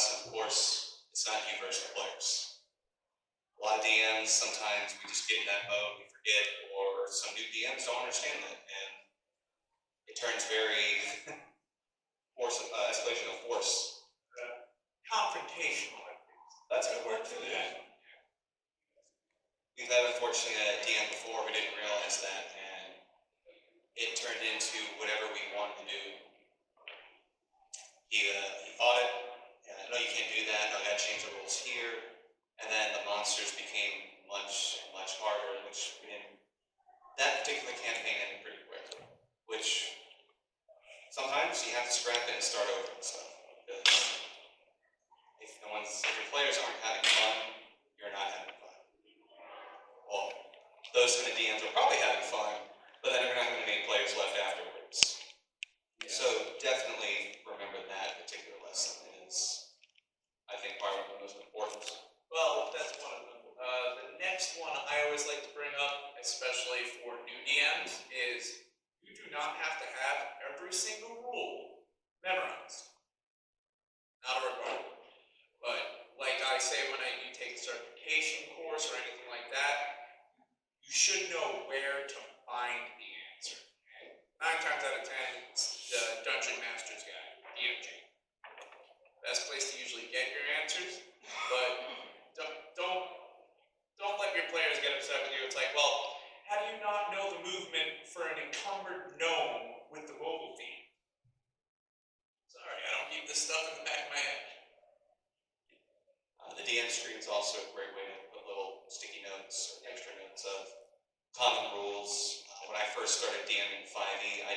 lesson, of course, it's not you versus the players. A lot of DMs, sometimes we just get in that mode, we forget, or some new DMs don't understand that, and it turns very escalation of force. Confrontational. That's a good word for that. We've had, unfortunately, a DM before, we didn't realize that, and it turned into whatever we wanted to do. He thought it, no, you can't do that, no, I gotta change the rules here, and then the monsters became much, much harder, which we didn't. That particular campaign ended pretty quick, which sometimes you have to scrap it and start over and stuff. Because if your players aren't having fun, you're not having fun. Well, those kind of DMs are probably having fun, but then they're not going to be any players left afterwards. Yeah. So definitely remember that particular lesson. It is, I think, part of the most important. Well, that's one of them. The next one I always like to bring up, especially for new DMs, is you do not have to have every single rule memorized. Not a requirement. But like I say when you take a certification course or anything like that, you should know where to find the answer. 9 times out of 10, it's the Dungeon Master's Guide, DMG. Best place to usually get your answers, but don't let your players get upset with you. It's like, well, how do you not know the movement for an encumbered gnome with the mobile feed? Sorry, I don't keep this stuff in the back of my head. The DM screen is also a great way to put little sticky notes or extra notes of common rules. When I first started DMing 5e, I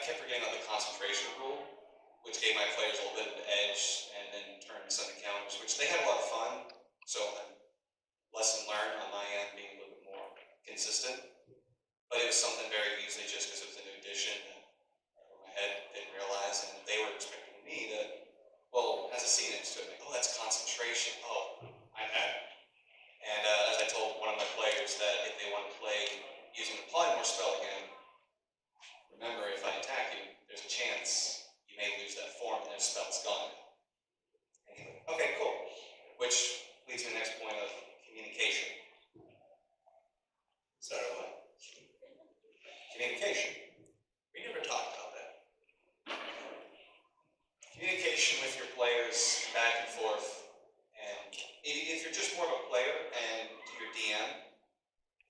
kept forgetting about the concentration rule, which gave my players a little bit of an edge and then turned some encounters, which they had a lot of fun. So lesson learned on my end, being a little bit more consistent. But it was something very easy just because it was a new addition that my head didn't realize, and they were expecting me to, well, as a C next to it, like, oh, that's concentration. Oh, I've had it. And as I told one of my players that if they want to play using the polymorph spell again, remember, if I attack you, there's a chance you may lose that form and that spell's gone. And he's like, okay, cool. Which leads to the next point of communication. Sorry, what? Communication. We never talked about that. Communication with your players back and forth. And if you're just more of a player and your DM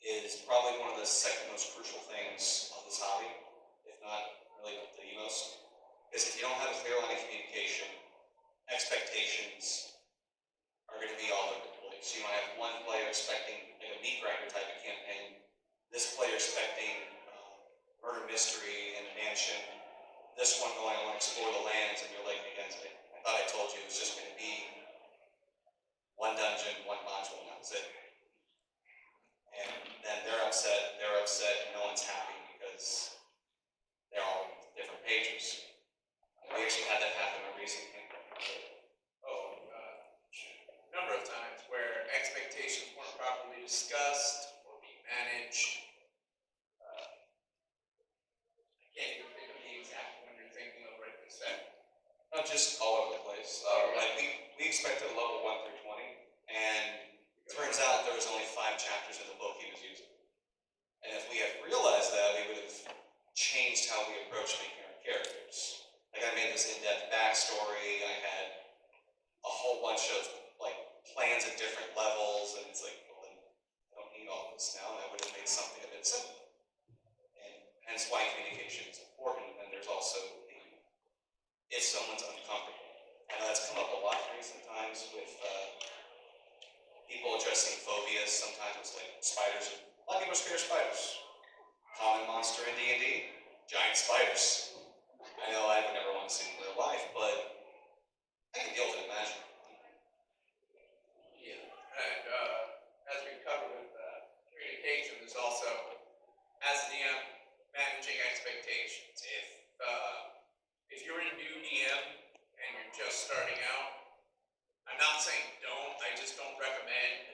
is probably one of the second most crucial things of this hobby, if not really the most. Because if you don't have a clear line of communication, expectations are going to be all over the place. You might have one player expecting like a meat grinder type of campaign, this player expecting murder mystery in a mansion, this one going, I want to explore the lands, and you're like, again, I thought I told you it was just going to be one dungeon, one module, and that was it. And then they're upset, and no one's happy because they're all on different pages. We actually had that happen in a recent campaign. A number of times where expectations weren't properly discussed or being managed. I can't even think of the exact one you're thinking of right this second. Not just all over the place. Like we expected a level 1 through 20, and it turns out there was only 5 chapters in the book he was using. And if we had realized that, we would have changed how we approached making our characters. Like I made this in-depth backstory, I had a whole bunch of like plans at different levels, and it's like, well then I don't need all this now, and I would have made something a bit simple. And hence why communication is important, and there's also if someone's uncomfortable. I know that's come up a lot for me sometimes with people addressing phobias. Sometimes it's like spiders. A lot of people are scared of spiders. Common monster in D&D, giant spiders. I know I would never want to see in real life, but I can deal with it imaginary. Yeah, and as we covered with communication, there's also, as a DM, managing expectations. If you're a new DM and you're just starting out, I'm not saying don't, I just don't recommend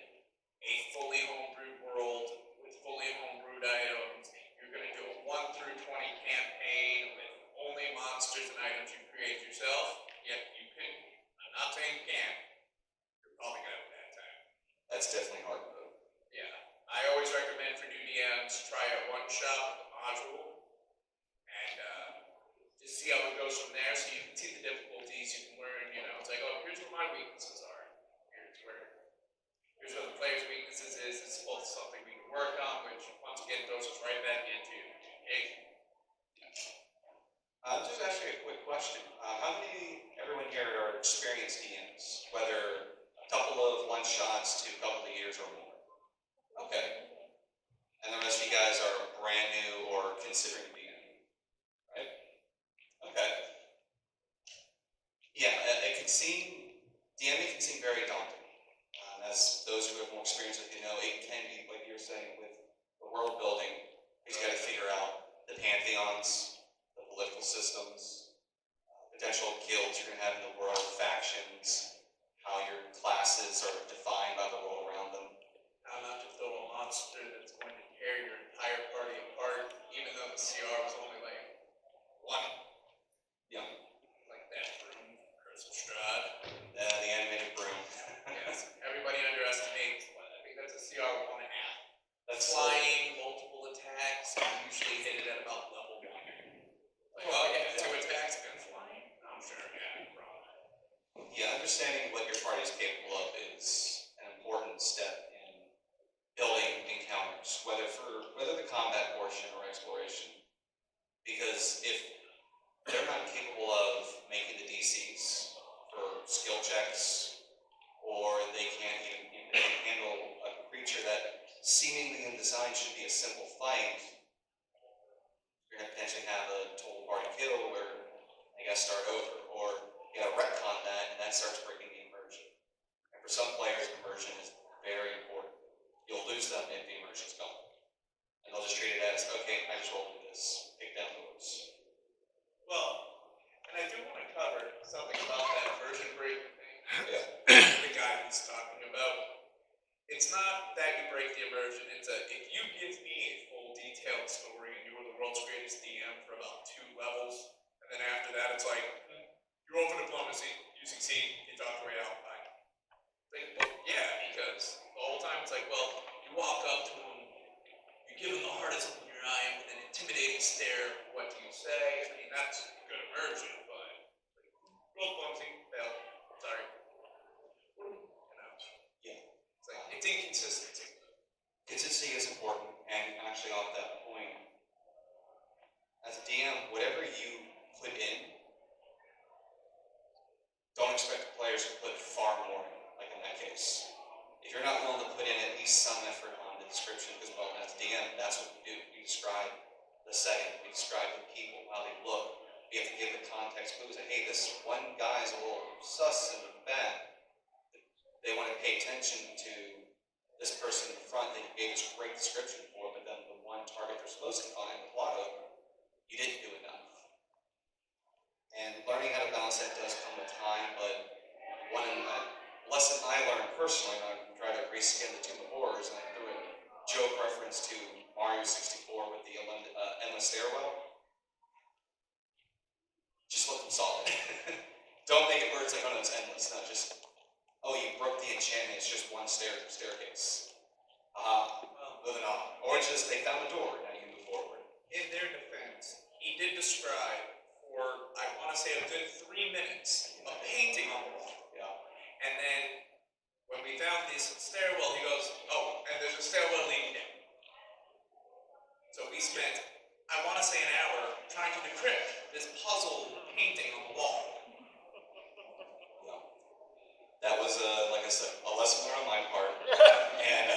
a fully homebrewed world with fully homebrewed items. You're going to do a 1 through 20 campaign with only monsters and items you create yourself. Yet you can Not saying you can't. You're probably gonna have a bad time. That's definitely hard though. Yeah. I always recommend for new DMs, try a one-shot with a module, and just see how it goes from there, so you can see the difficulties, you can learn, it's like, oh, here's where my weaknesses are. Here's where the player's weaknesses is. This is both something we can work on, which once again throws us right back into communication. Just ask you a quick question. How many, everyone here are experienced DMs, whether a couple of one shots to a couple of years or more? Okay. And the rest of you guys are brand new or considering DM, right? Okay. Yeah, DMing can seem very daunting. As those who have more experience with you know, it can be, like you're saying, with the world building, because you got to figure out the pantheons, the political systems, potential guilds you're going to have in the world, factions, how your classes are defined by the world around them. How not to throw a monster that's going to tear your entire party apart, even though the CR was only like one. Yeah. Like that broom, Curse of Strahd. The animated broom. Yes, everybody underestimates. I think that's a CR 1.5. That's flying, multiple attacks. I usually hit it at about level 1. Like, oh yeah, 2 attacks and flying. I'm sure, yeah, no problem. Yeah, understanding what your party is capable of is an important step in building encounters, whether the combat portion or exploration. Because if they're not capable of making the DCs for skill checks, or they can't even handle a creature that seemingly in design should be a simple fight, you're going to potentially have a total party kill where they got to start over, or you got to retcon that, and that starts breaking the immersion. And for some players, immersion is very important. You'll lose them if the immersion's gone. And they'll just treat it as, okay, I just rolled with this, pick down doors. Well, and I do want to cover something about that immersion breaking thing. Yeah. The guy he's talking about. It's not that you break the immersion, it's if you give me a full detailed story and you were the world's greatest DM for about 2 levels, and then after that it's like, you roll for diplomacy, you succeed, you talk your way out, fine. Like, well, yeah, because the whole time it's like, well, you walk up to him, you give him the hardest look in your eye with an intimidating stare, what do you say? I mean, that's good immersion, but roll diplomacy, fail, sorry. It's inconsistency. Consistency is important, and actually off that point, as a DM, whatever you put in, don't expect the players to put far more in, like in that case. If you're not willing to put in at least some effort on the description, because well, as a DM, that's what we do. We describe the setting, we describe the people, how they look. We have to give the context clues, like, hey, this one guy's a little sus in the back. They want to pay attention to this person in the front that you gave us a great description for, but then the one target they're supposed to find, the plot of, you didn't do enough. And learning how to balance that does come with time, but one lesson I learned personally when I tried to reskin the Tomb of Horrors, and I threw a joke reference to Mario 64 with the endless stairwell. Just let them solve it. Don't make it where it's like, oh no, it's endless, not just, oh, you broke the enchantment, it's just one staircase. Moving on. Or it's just they found a door, now you can move forward. In their defense, he did describe for, I want to say, a good 3 minutes, a painting on the wall. Yeah. And then, when we found this stairwell, he goes, oh, and there's a stairwell leading down. So we spent, I want to say, an hour trying to decrypt this puzzle painting on the wall. That was, like I said, a lesson learned on my part. And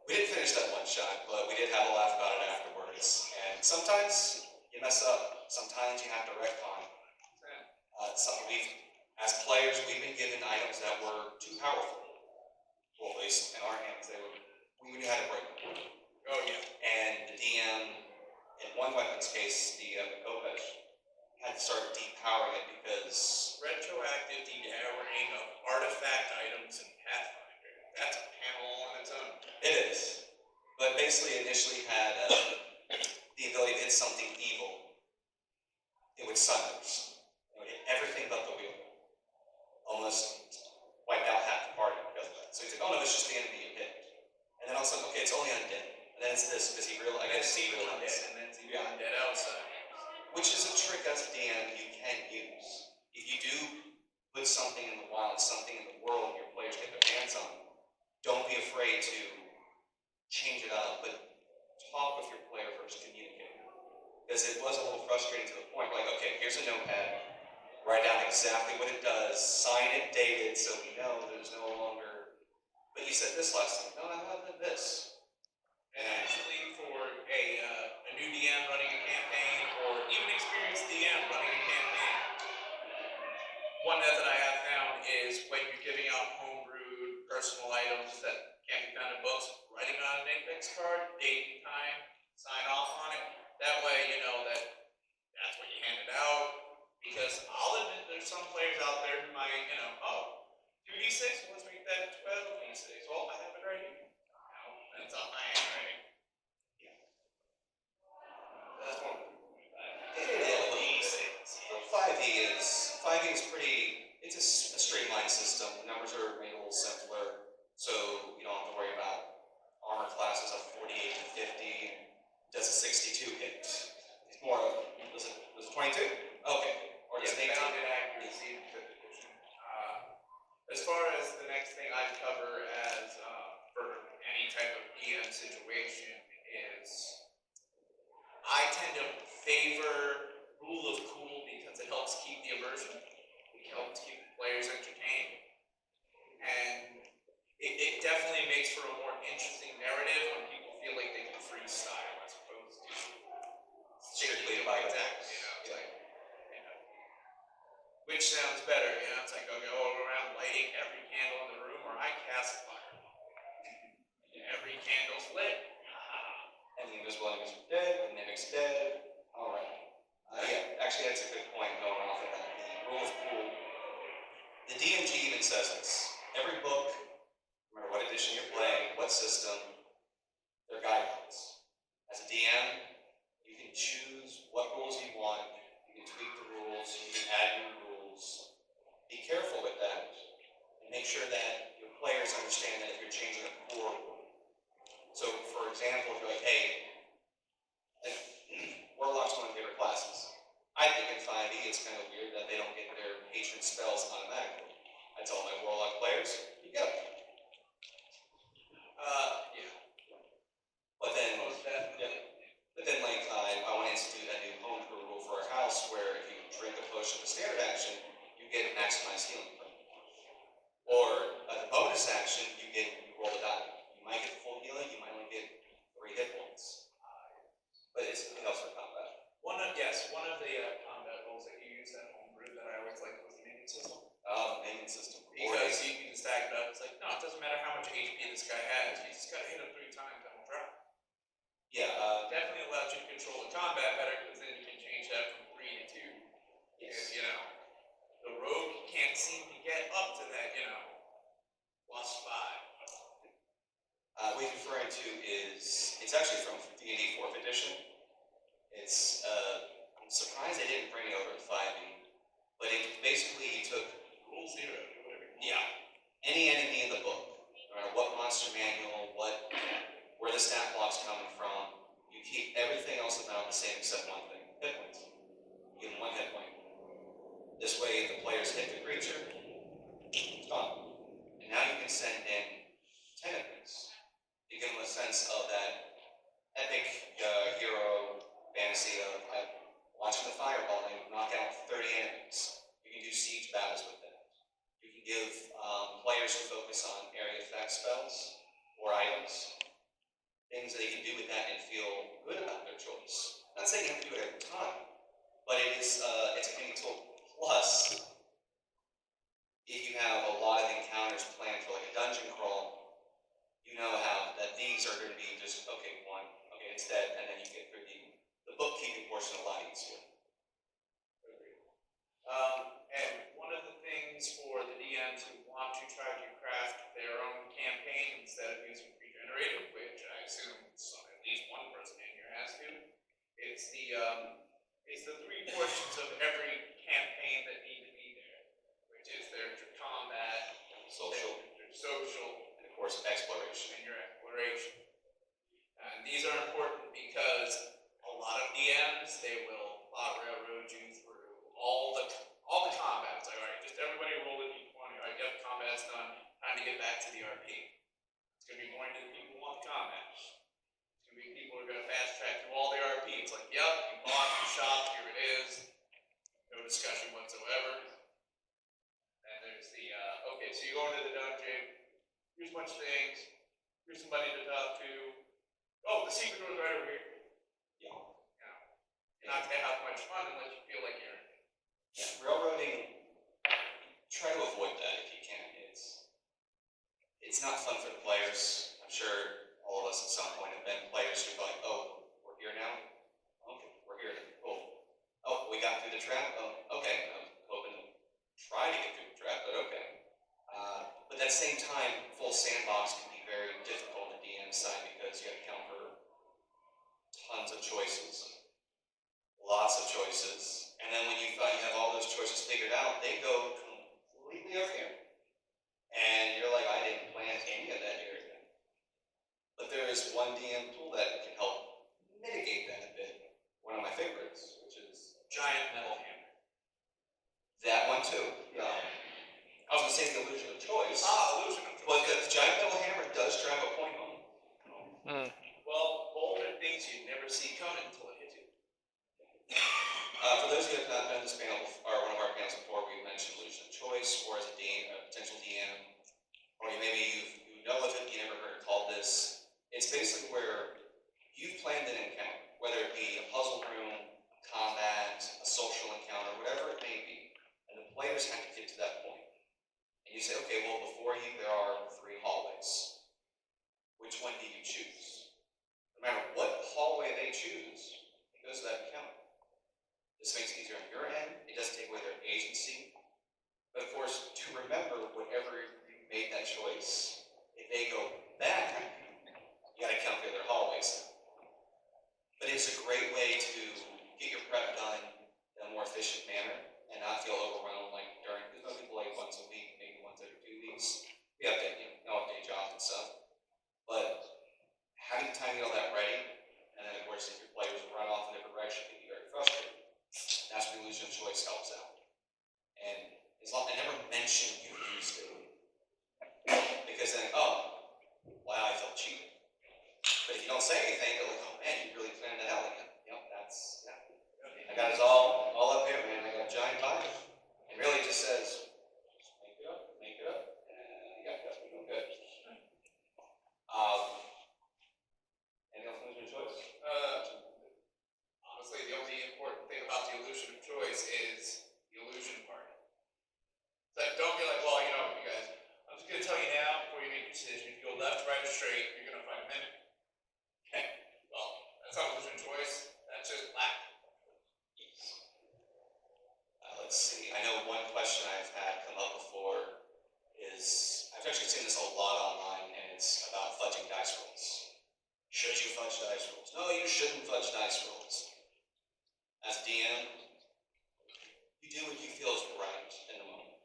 we didn't finish that one shot, but we did have a laugh about it afterwards. And sometimes you mess up. Sometimes you have to retcon. As players, we've been given items that were too powerful. Well, at least in our hands, we knew how to break them. Oh, yeah. And the DM, in one weapon's case, the Kopesh, had to start depowering it because retroactive depowering of artifact items in Pathfinder. That's a panel on its own. It is. But basically initially had the ability to hit something evil. It would sunders. It would hit everything but the wheel. almost wiped out half the party because of that. So he's like, oh no, it's just the enemy you picked. And then all of a sudden, okay, it's only undead. And then it's this because he realized. And then it's evil undead, and then it's evil undead outside. Which is a trick as a DM you can use. If you do put something in the wild, something in the world your players get their hands on, don't be afraid to change it up, but talk with your player first, communicate. Because it was a little frustrating to the point, like, okay, here's a notepad, write down exactly what it does, sign it, date it, so we know there's no longer, but you said this last time, no, I have this. And actually, for a new DM running a campaign, or even experienced DM running a campaign, one method I have found is when you're giving out homebrewed personal items that can't be found in books, writing on an index card, date and time, sign off on it. That way, you know that's what you handed out. Because I'll admit there's some players out there who might, 2d6, let's make that 12d6. Well, I have it right here. No, that's not my handwriting. That's one. But 5e is pretty, it's a streamlined system. The numbers are made a little simpler, so you don't have to worry about armor classes of 48 to 50 and does a 62 hit. It's more of, was it 22? Okay. Or just 18. Bounded accuracy in 5th edition. As far as the next thing I'd cover as for any type of DM situation is I tend to favor rule of cool because it helps keep the immersion. It helps keep the players entertained. And it definitely makes for a more interesting narrative when people feel like they can freestyle as opposed to Strictly about it. exactly, it's like, which sounds better, it's like I'll go around lighting every candle in the room, or I cast fire. Every candle's lit. And the invisible enemies are dead, the mimics dead. Alright. Yeah, actually that's a good point going off of that. The rule of cool. The DMG even says this. Every book, no matter what edition you're playing, what system, they're guidelines. As a DM, you can choose what rules you want, you can tweak the rules, you can add new rules. Be careful with that, and make sure that your players understand that if you're changing a core rule. So, for example, if you're like, hey, Warlock's one of my favorite classes. I think in 5e it's kind of weird that they don't get their patron spells automatically. I tell my Warlock players, you get them. Yeah. But then, Most definitely. but then like, I want to institute a new homebrew rule for our house where if you drink a potion of standard action, you get maximized healing from it. Or as a bonus action, you roll a die. You might get full healing, you might only get 3 hit points. But it helps for combat. One of the combat rules that you use at homebrew that I always liked was the maintenance system. Maintenance system. Because you can stack it up. It's like, no, it doesn't matter how much HP this guy has. You just gotta hit him 3 times and he'll drop. Yeah. Definitely allows you to control the combat better because then you can change that from 3 to 2. Yes. Because, the rogue can't seem to get up to that, +5. What he's referring to is, it's actually from D&D 4th edition. It's, I'm surprised they didn't bring it over to 5e, but it basically, he took, Rule 0, whatever. yeah, any enemy in the book, no matter what monster manual, where the stat block's coming from, you keep everything else about the same except one thing, hit points. You give them 1 hit point. This way, if the players hit the creature, it's gone. And now you can send in 10 enemies. You give them a sense of that epic hero fantasy of watching the fireball and knock out 30 enemies. You can do siege battles with that. You can give players who focus on area effect spells or items things they can do with that and feel good about their choice. I'm not saying you have to do it every time, but it's a handy tool. Plus, if you have a lot of encounters planned for like a dungeon crawl, you know how that these are going to be just, okay, it's dead, and then you get through the bookkeeping portion a lot easier. And one of the things for the DMs who want to try to craft their own campaign instead of using pre-generated, which I assume at least one person in here has to, it's the 3 portions of every campaign that need to be there, which is their Draconic here's a bunch of things, here's somebody to talk to. Oh, the secret door's right over here. Yeah. You're not gonna have much fun unless you feel like you're in it. Yeah, railroading, try to avoid that if you can. It's not fun for the players. I'm sure all of us at some point have been players who are like, oh, we're here now? Okay, we're here. Cool. Oh, we got through the trap? Oh, okay. I was hoping to try to get through the trap, but okay. But at the same time, full sandbox can be very difficult on the DM side because you have to count for tons of choices. Lots of choices. And then when you thought you have all those choices figured out, they go completely over here. And you're like, I didn't plan any of that area. But there is one DM tool that can help mitigate that a bit. One of my favorites, which is Giant metal hammer. that one too. Yeah. I was going to say the illusion of choice. Illusion of choice. But the giant metal hammer does drive a point home. Well, boulder things you never see coming until it hits you. For those of you who have not been on this panel, or one of our panels before, we mentioned illusion of choice, or as a potential DM, or maybe you know of it, you never heard it called this. It's basically where you've planned an encounter, whether it be a puzzle room, combat, a social encounter, whatever it may be, and the players have to get to that point. And you say, okay, well, before you there are 3 hallways. Which one do you choose? No matter what hallway they choose, it goes to that encounter. This makes it easier on your end. It doesn't take away their agency. But of course, to remember, whenever you made that choice, if they go back, you gotta count the other hallways. But it's a great way to get your prep done in a more efficient manner and not feel overwhelmed like during, because most people play once a week, maybe once every 2 weeks. We update, update jobs and stuff. But having time to get all that ready, and then of course if your players run off in different direction, it can be very frustrating. That's where illusion of choice helps out. And as long I never mention you used it. Because then, oh, wow, I felt cheated. But if you don't say anything, they're like, oh man, you really planned that out. Like, yep, that's, yeah. I got it all up here, man. I got a giant pie. And really it just says, make it up, and you got that, we're doing good. Anything else on illusion of choice? Honestly, the only important thing about the illusion of choice is the illusion part. It's like, don't be like, well, you guys, I'm just going to tell you now before you make your decision. If you go left, right, or straight, you're going to find a mimic. Okay, well, that's not illusion of choice. That's just lack. Let's see. I know one question I've had come up before is, I've actually seen this a lot online, and it's about fudging dice rolls. Should you fudge dice rolls? No, you shouldn't fudge dice rolls. As DM, you do what you feel is right in the moment.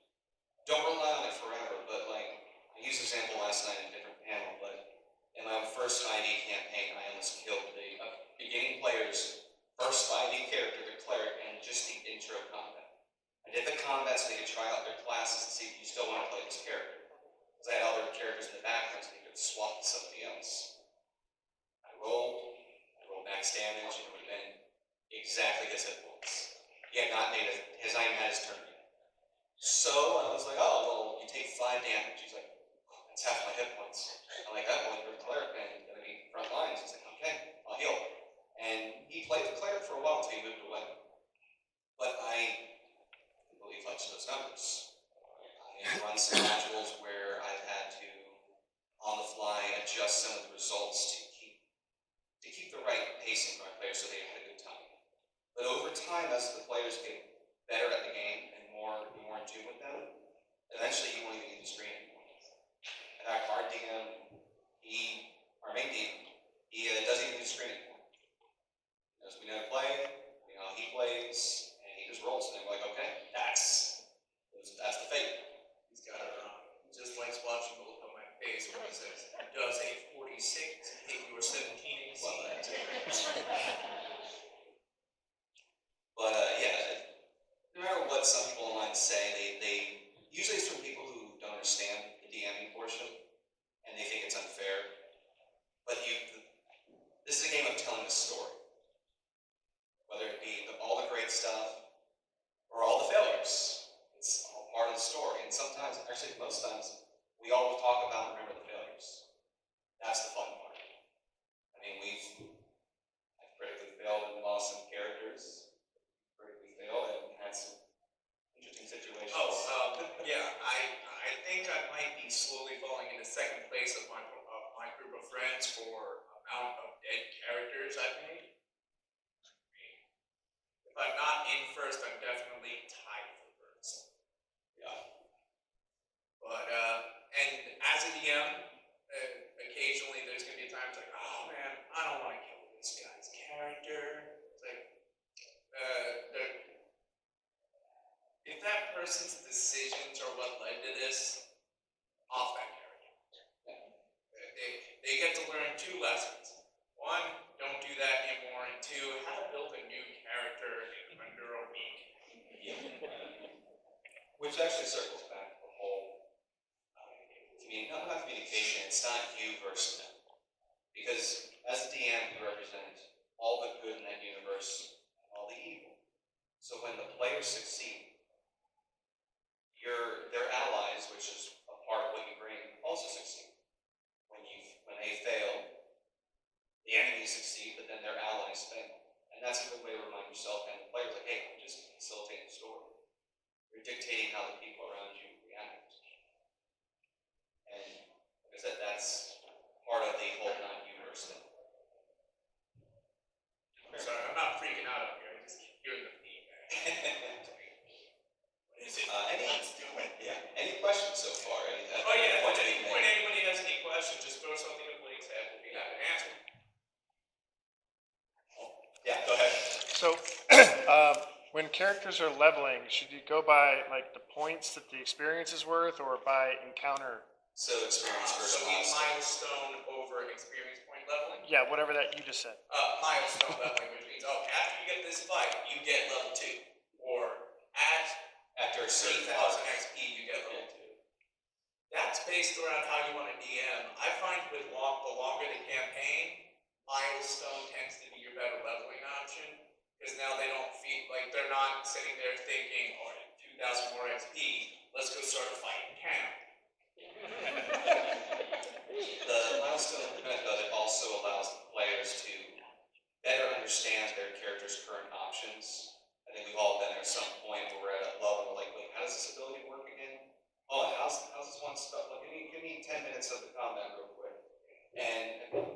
Don't rely on it forever, but like, I used this example last night in a different panel, but in my first 5e campaign, I almost killed the beginning player's first 5e character, the cleric, and just the intro combat. I did the combat so they could try out their classes and see if you still want to play this character. Because I had other characters in the background so they could swap to somebody else. I rolled max damage, and it would have been exactly his hit points. He had not made it, his not even had his turn yet. So I was like, oh, well, you take 5 damage. He's like, oh, that's half my hit points. I'm like, that boy, you're a cleric, man. You're gonna be front lines. He's like, okay, I'll heal. And he played the cleric for a while until he moved away. But I completely fudged those numbers. I run some modules where I've had to, on the fly, adjust some of the results to keep the right pacing for my players so they had a good time. But over time, as the players get better at the game and more in tune with them, eventually you won't even need the screen anymore. And our DM, our main DM, he doesn't even use the screen anymore. He knows we know to play, we know how he plays, and he just rolls. And they're like, okay, that's the fate. He's got it wrong. He just likes watching the look on my face when he says, does a 46 hit your 17 AC? But yeah, no matter as a DM, occasionally there's going to be times like, oh man, I don't want to kill this guy's character. It's like, if that person's decisions are what led to this, off that character. They get to learn 2 lessons. 1, don't do that anymore, and 2, how to build a new character in under a week. Yeah. Which actually circles back to the whole not communication. It's not you versus them. Because as a DM, you represent all the good in that universe and all the evil. So when the players succeed, their allies, which is a part of what you bring, also succeed. When they fail, the enemies succeed, but then their allies fail. And that's a good way to remind yourself and the players, like, hey, I'm just facilitating the story. You're dictating how the people around you react. And like I said, that's part of the whole non-universe thing. Sorry, I'm not freaking out up here. I just keep hearing the feedback. What is it? Let's do it. Yeah. Any questions so far? Oh yeah, if at any point anybody has any questions, just throw something at Blake's head. We'll be happy to answer. Yeah, go ahead. So, when characters are leveling, should you go by like the points that the experience is worth, or by encounter? So experience versus So milestone. milestone over experience point leveling? Yeah, whatever that you just said. Milestone leveling, which means, after you get this fight, you get level 2. Or After a certain 3,000 XP, you get level 2. That's based around how you want to DM. I find with the longer the campaign, milestone tends to be your better leveling option. Because now they don't feel like they're not sitting there thinking, oh, 2,000 more XP, let's go start a fight in town. The milestone benefit of it also allows the players to better understand their character's current options. I think we've all been there at some point where we're at a level where like, wait, how does this ability work again? Oh, and how's this one stuff? Like, give me 10 minutes of the combat real quick. And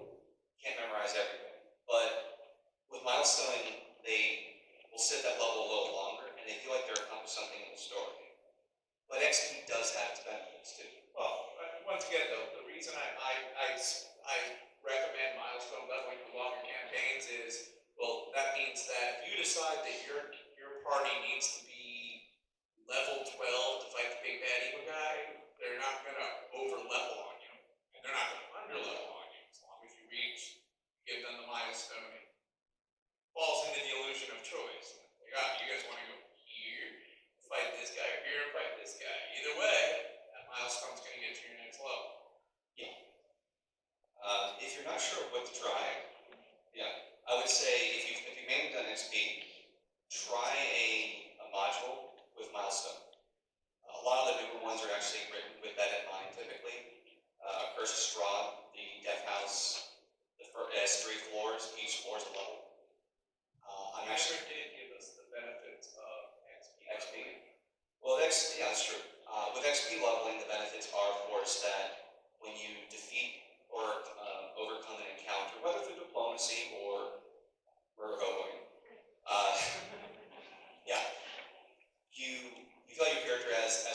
can't memorize everything. But with milestoning, they will sit at that level a little longer, and they feel like they're accomplished something in the story. But XP does have its benefits too. Well, once again, though, the reason I recommend milestone leveling for longer campaigns is, well, that means that if you decide that your party needs to be level 12 to fight the big bad evil guy, they're not going to over-level on you, and they're not going to under-level on you. As long as you give them the milestone, it falls into the illusion of choice. Like, you guys want to go here, fight this guy, or here, fight this guy. Either way, that milestone's going to get you your next level. Yeah. If you're not sure what to try, I would say if you've mainly done XP, try a module with milestone. A lot of the newer ones are actually written with that in mind typically. Curse of Strahd, the Death House, has 3 floors, each floor is a level. I'm actually did give us the benefits of XP. Well, that's true. With XP leveling, the benefits are, of course, that when you defeat or overcome an encounter, whether through diplomacy or murder hoboing, you feel your character as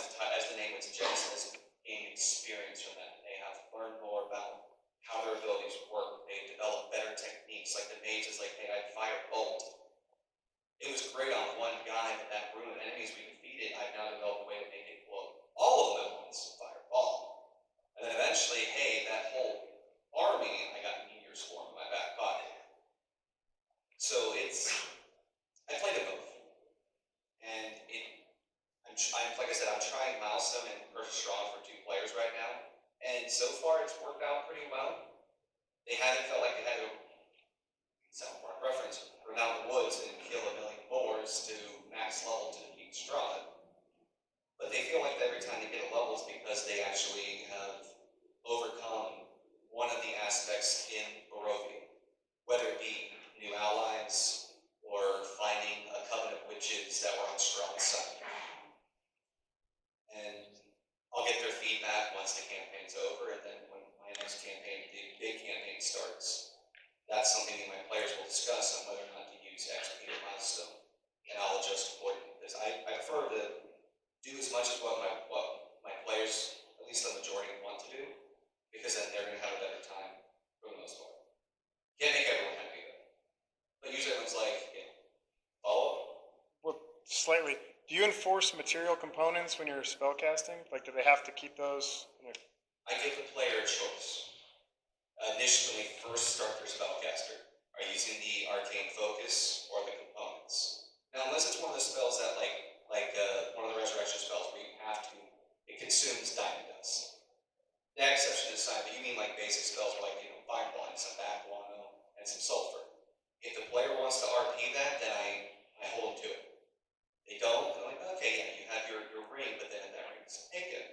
the name would suggest, has gained experience from that. They have learned more about how their abilities work. They develop better techniques. Like the mage is like, hey, I'd fire bolt. It was great on one guy, but that room of enemies we defeated, I've now developed a way to make it blow all of them at once, fireball. And then eventually, hey, that whole army, I got meteor swarm in my back pocket. So I played it both. And like I said, I'm trying Milestone and Curse of Strahd for 2 players right now. And so far, it's worked out pretty well. They haven't felt like they had to, sound more reference, run out in the woods and kill 1 million boars to max level to defeat Strahd. But they feel like every time they get a level is because they actually have overcome one of the aspects in Barovia. Whether it be new allies or finding a coven of witches that were on Strahd's side. And I'll get their feedback once the campaign's over, and then when my next campaign, the big campaign starts, that's something that my players will discuss on whether or not to use XP or milestone. And I'll adjust accordingly, because I prefer to do as much as what my players, at least least the majority want to do, because then they're going to have a better time for the most part. Can't make everyone happy though. But usually everyone's like, follow up. Well, slightly. Do you enforce material components when you're spellcasting? Like, do they have to keep those? I give the player a choice. Initially, first start their spellcaster. Are you using the arcane focus or the components? Now, unless it's one of the spells that one of the resurrection spells where you have to, it consumes diamond dust. That exception aside, but you mean like basic spells like, fireball and some back guano and some sulfur. If the player wants to RP that, then I hold them to it. They don't, they're like, okay, yeah, you have your ring, but then if that ring's taken,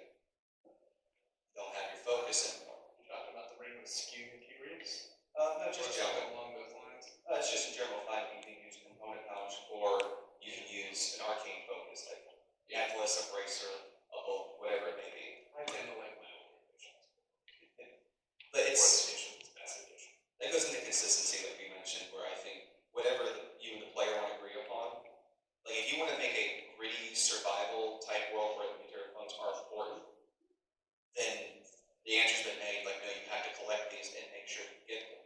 you don't have your focus anymore. You're talking about the ring with skew materials? No, just Or general. something along those lines? It's just in general fine. You can use a component pouch, or you can use an arcane focus, like necklace, a bracer, a book, whatever it may be. I tend to like my old editions. But it's, Fourth edition is the best edition. that goes into consistency, like we mentioned, where I think whatever you and the player want to agree upon, like if you want to make a gritty survival type world where the material components are important, then the answer's been made, like, no, you have to collect these and make sure you get them.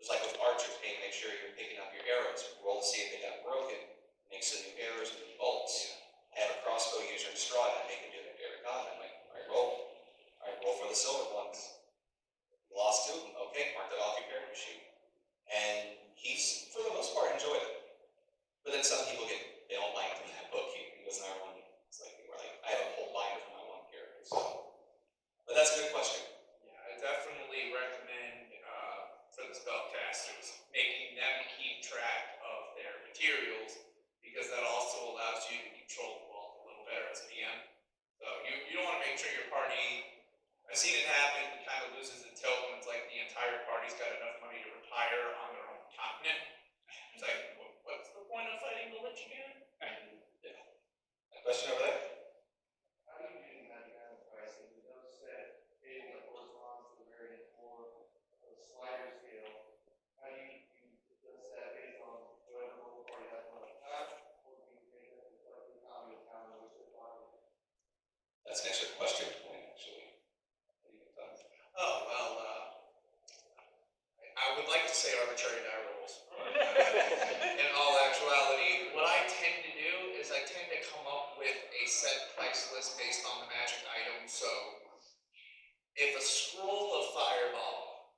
It's like with archers, hey, make sure you're picking up your arrows, roll to see if they got broken, make some new arrows and new bolts. I have a crossbow user in Strahd, and I make him do it every combat. I'm like, alright, roll for the silver ones. You lost 2 of them, okay, mark that off your character sheet. And he's, for the most part, enjoyed it. But then some people they don't like that book here, because everyone, it's like, I have a whole binder for my one character, so. But that's a good question. Yeah, I definitely recommend for the spellcasters making them keep track of their materials, because that also allows you to control the vault a little better as a DM. So you don't want to make sure your party. I've seen it happen. It kind of loses its tilt when it's like the entire party's got enough money to retire on their own continent. It's like, what's the point of fighting the Lich again? Yeah. A question over there? How do you do magic item pricing? We noticed that anything that corresponds to the variant for the slider scale, how do you adjust that based on whatever local party has money time, or do you think that it's like the economy of town in which they're buying? That's an extra question point, actually. Oh, well, I would like to say arbitrary die rolls. In all actuality, what I tend to do is I tend to come up with a set price list based on the magic item. So, if a scroll of fireball,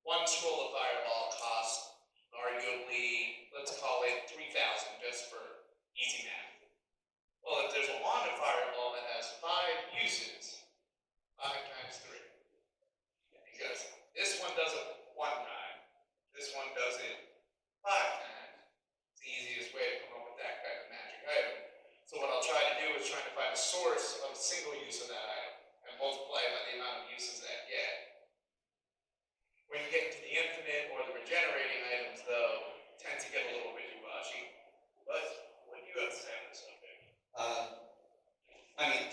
one scroll of fireball costs arguably, let's call it 3,000 just for easy math. Well, if there's a wand of fireball that has 5 uses, 5 times 3. Because this one does it 1 time, this one does it 5 times. It's the easiest way to come up with that kind of magic item. So what I'll try to do is try to find a source of a single use of that item and multiply it by the amount of uses that I get. When you get into the infinite or the regenerating items, though, it tends to get a little wishy-washy. But what do you have to say on this subject?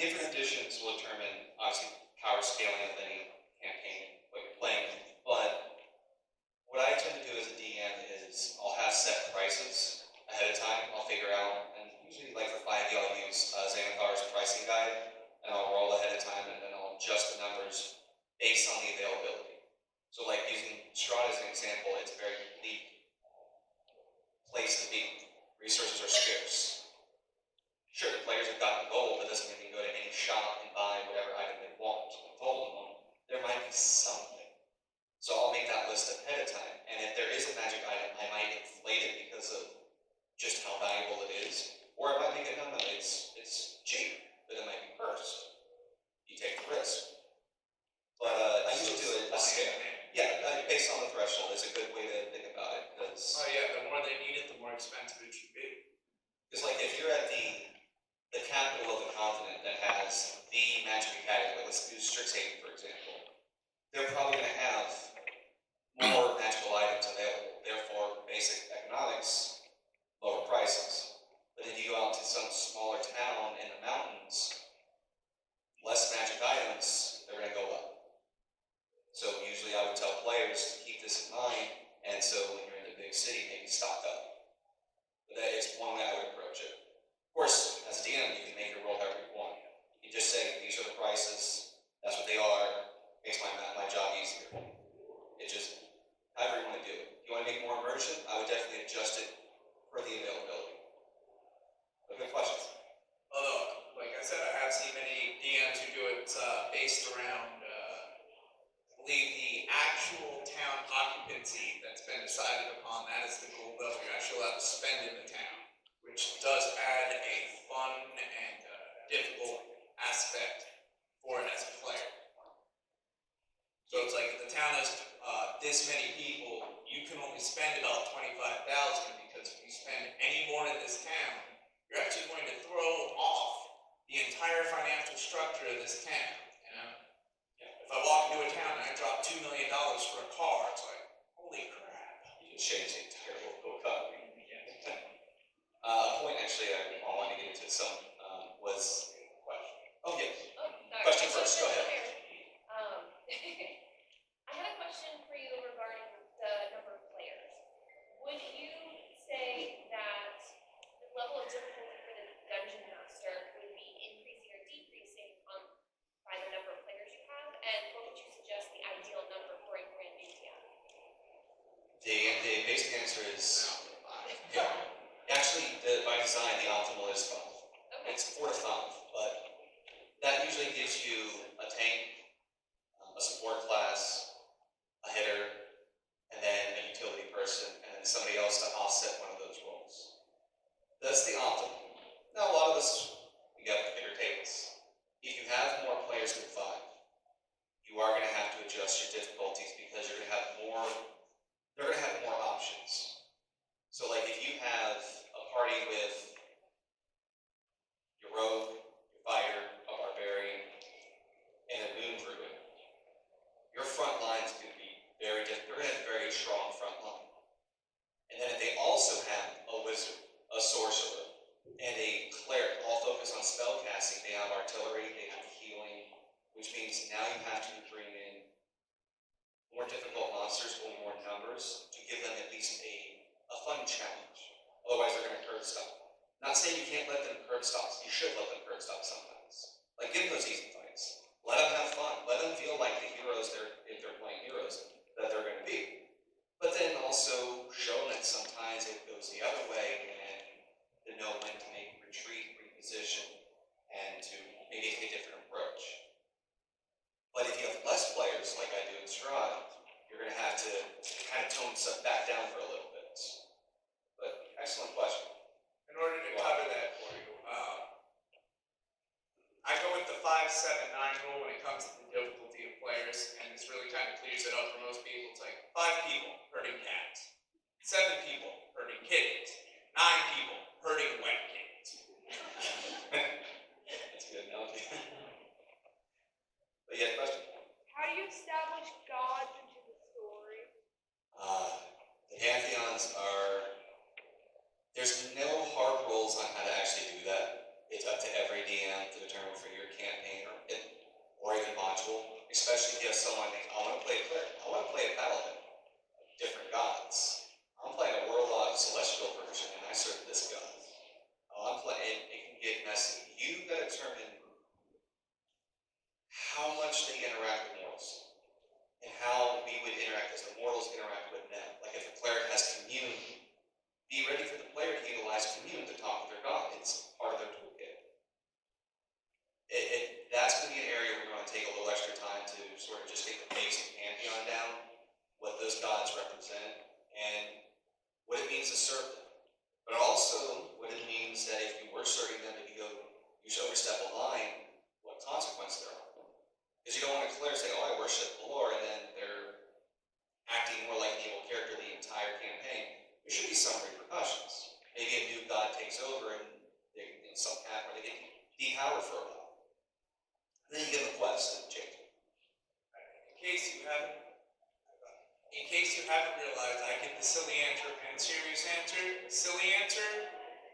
Different editions will determine, obviously, power scaling of any campaign, what you're playing, but what I tend to do as a DM is I'll have set prices ahead of time. I'll figure out, and usually like for 5e, I'll use Xanathar's pricing guide, and I'll roll ahead of time, and then I'll adjust the numbers based on the availability. So like using Strahd as an example, it's a very unique place to be. Resources are scarce. Sure, the players have gotten gold, but doesn't mean they can go to any shop and buy whatever item they want. Total them. There might be something. So I'll make that list ahead of time. And if there is a magic item, I might inflate it because of just how valuable it is. Or I might make it no, it's cheap, but it might be cursed. You take the risk. But I usually do a scale. Yeah, based on the threshold is a good way to think about it. Oh yeah, the more they need it, the more expensive it should be. Because like if you're at the capital of the continent that has the magic academy, let's do Strixhaven for example, they're probably going to have more magical items available. Therefore, basic economics, lower prices. But if you go out to some smaller town in the mountains, less magic items, they're going to go up. So usually I would tell players to keep this in mind, and so when you're in the big city, maybe stock up. But that is one way I would approach it. Of course, as a DM, you can make your roll however you want. You just say, these are the prices, that's what I've seen many DMs who do it based around, I believe the actual town occupancy that's been decided upon. That is the goal level you're actually allowed to spend in the town, which does add a fun and difficult aspect for it as a player. So it's like if the town has this many people, you can only spend about 25,000 because if you spend any more in this town, you're actually going to throw off the entire financial structure of this town. You know, if I walk into a town and I drop $2 million for a car, it's like, holy crap! You can change the entire local economy. A point actually I wanted to get into some was question. Oh yes. Oh, sorry. Question first. Go ahead. I had a question for you regarding the number of players. Would you say that the level of difficulty for the dungeon master would be increasing or decreasing by the number of players you have? And what would you suggest the ideal number for a brand new DM? The basic answer is yeah. Actually, by design, the optimal is 5. Okay. It's 4 to 5, but that usually gives you a tank, a support class, a hitter, and then a utility person, and then somebody else to offset one of those roles. That's the optimal. Now, a lot of us, we got bigger tables. If you have more players than 5, you are going to have to adjust your difficulties because you're going to have more. They're going to have more options. So, like if you have a party with your rogue, your fighter, a barbarian, and a moon druid, your front line is going to be very different. They're going to have a very strong front line. And then if they also have a wizard, a sorcerer, and a cleric all focus on spell casting, they have artillery, they have healing, which means now you have to bring in more difficult monsters or more numbers to give them at least a fun challenge. Otherwise, they're going to curb stop. Not saying you can't let them curb stop. You should let them curb stop sometimes. Like, give them those easy fights. Let them have fun. Let them feel like the heroes, if they're playing heroes, that they're going to be. But then also show them that sometimes it goes the other way and to know when to make retreat, reposition, and to maybe take a different approach. But if you have less players, like I do in Strahd, you're going to have to kind of tone stuff back down for a little bit. But excellent question. In order to cover that for you, I go with the 5-7-9 rule when it comes to the difficulty of players, and this really kind of clears it up for most people. It's like 5 people herding cats, 7 people herding kittens, 9 people herding wet kittens. That's a good analogy. But yeah, question? How do you establish gods into the story? The pantheons are. There's no hard rules on how to actually do that. It's up to every DM to determine for your campaign or even module. Especially if you have someone think, I want to play a cleric, I want to play a paladin, different gods. I'm playing a warlock celestial version and I serve this god. I'm playing. It can get messy. You got to determine how much they interact with mortals and how we would interact as the mortals interact with them. Like if a cleric has commune, be ready for the player to utilize commune to talk with their god. It's part of their toolkit. That's going to be an area we're going to take a little extra time to sort of just get the basic pantheon down, what those gods represent, and what it means to serve them. But also what it means that if you were serving them, if you overstep a line, what consequence there are. Because you don't want a cleric to say, oh, I worship the Lord, and then they're acting more like an evil character the entire campaign. There should be some repercussions. Maybe a new god takes over and they in some path where they get depowered for a while. And then you give them a quest and change it. In case you haven't realized, I give the silly answer and serious answer. Silly answer,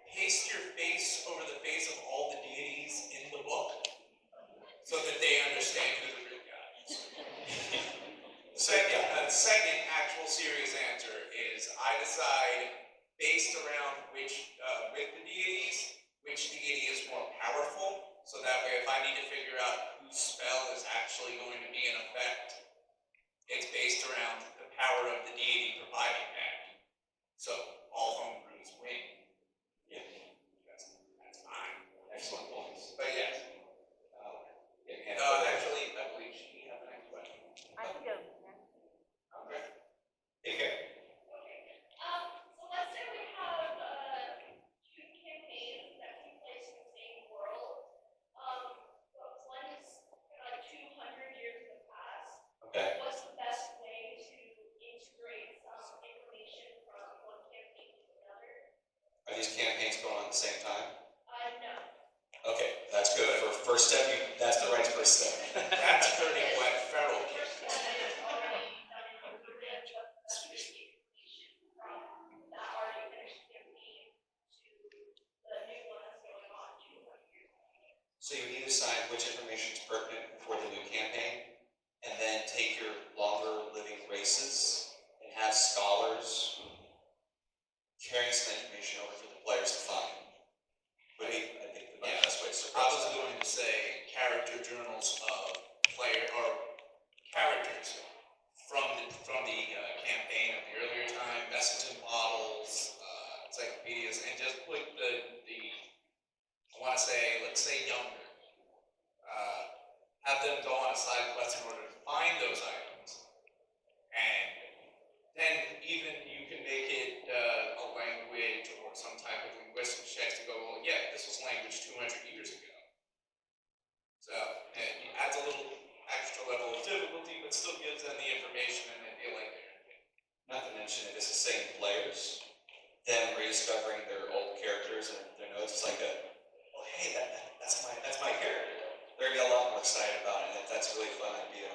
paste your face over the face of all the deities in the book so that they understand who the real God is. The second actual serious answer is I decide based around with the deities, which deity is more powerful, so that way if I need to figure out whose spell is actually going to be in effect, it's based around the power of the deity providing that. So all homebrews win. Yeah. That's fine. Excellent points. But yes. first step, that's the right first step. That's pretty wet feral kids. So you need to decide which information is pertinent for the new campaign, and then take your longer living races and have scholars carrying some information over for the players to find. But I think the best way to I was going to say character journals of player or characters from the campaign of the earlier time, messaging models, encyclopedias, and just put the I want to say, let's say younger, have them go on a side quest in order to find those items, and then even you can make it a language or some type of linguistic check to go, well, yeah, this was language 200 years ago. So it adds a little extra level of difficulty, but still gives them the information and they feel like they're. Not to mention, if it's the same players, them rediscovering their old characters and their notes, it's like hey, that's my character. They're gonna be a lot more excited about it, and that's a really fun idea.